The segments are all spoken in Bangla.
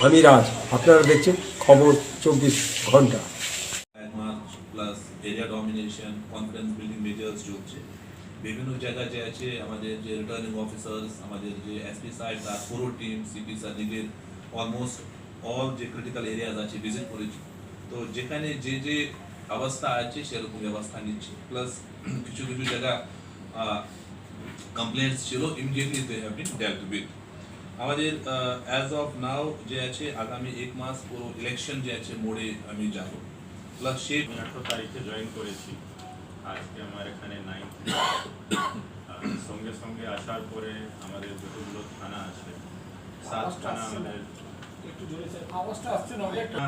আমি রাজ, আপনারা দেখছেন খবর 24 ঘন্টা। March plus area domination confidence building measures চলছে বিভিন্ন জায়গায় যে আছে আমাদের যে রিটার্নিং অফিসার্স আমাদের যে এসপি সাহেব তার পুরো টিম সিপি স্যার নিজের অলমোস্ট অল যে ক্রিটিক্যাল এরিয়াজ আছে ভিজিট করেছি। তো যেখানে যে যে অবস্থা আছে সেরকম ব্যবস্থা নিচ্ছে, প্লাস কিছু কিছু জায়গা কমপ্লেন্টস ছিল immediately they have been dealt with. আমাদের অ্যাজ অফ নাও যে আছে আগামী 1 মাস পুরো ইলেকশন যে আছে মোড়ে আমি যাব, প্লাস সে 18 তারিখে জয়েন করেছি। আজকে আমার এখানে 9 সঙ্গে সঙ্গে আসার পরে আমাদের যতগুলো থানা আছে 7 থানা আমাদের একটু জোরে আওয়াজটা আসছে না।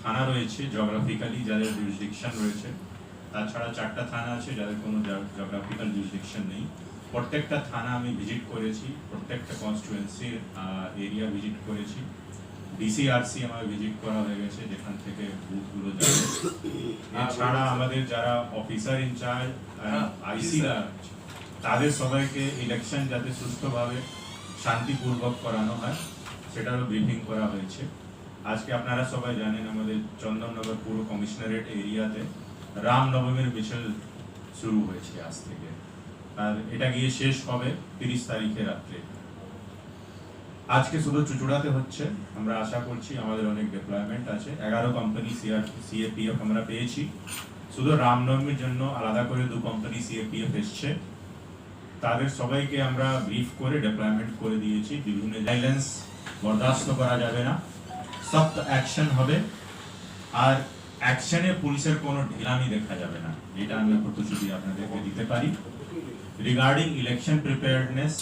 থানা রয়েছে জিওগ্রাফিক্যালি যাদের জুরিসডিকশন রয়েছে, তাছাড়া 4টা থানা আছে যাদের কোনো জিওগ্রাফিক্যাল জুরিসডিকশন নেই। প্রত্যেকটা থানা আমি ভিজিট করেছি, প্রত্যেকটা কনস্টিটুয়েন্সির এরিয়া ভিজিট করেছি। ডিসিআরসি আমার ভিজিট করা হয়ে গেছে যেখান থেকে বুথগুলো যাবে। এছাড়া আমাদের যারা অফিসার ইনচার্জ আইসিরা তাদের সবাইকে ইলেকশন যাতে সুষ্ঠুভাবে শান্তিপূর্বক করানো হয় সেটারও ব্রিফিং করা হয়েছে। আজকে আপনারা সবাই জানেন আমাদের চন্দননগর পুর কমিশনারেট এরিয়াতে রামনবমীর মিছিল শুরু হয়েছে আজ থেকে, আর এটা গিয়ে শেষ হবে 30 তারিখে রাত্রে। আজকে শুধু চুচুড়াতে হচ্ছে, আমরা আশা করছি আমাদের অনেক ডেপ্লয়মেন্ট আছে। 11 কোম্পানি সিএপিএফ আমরা পেয়েছি। শুধু রামনবমীর জন্য আলাদা করে 2 কোম্পানি সিএপিএফ এসছে, তাদের সবাইকে আমরা ব্রিফ করে ডেপ্লয়মেন্ট করে দিয়েছি। বিভিন্ন ভাইলেন্স বরদাস্ত করা যাবে না, সখ্ত অ্যাকশন হবে, আর অ্যাকশনে পুলিশের কোনো ঢিলামি দেখা যাবে না, এটা আমি প্রতিশ্রুতি আপনাদেরকে দিতে পারি। Regarding election preparedness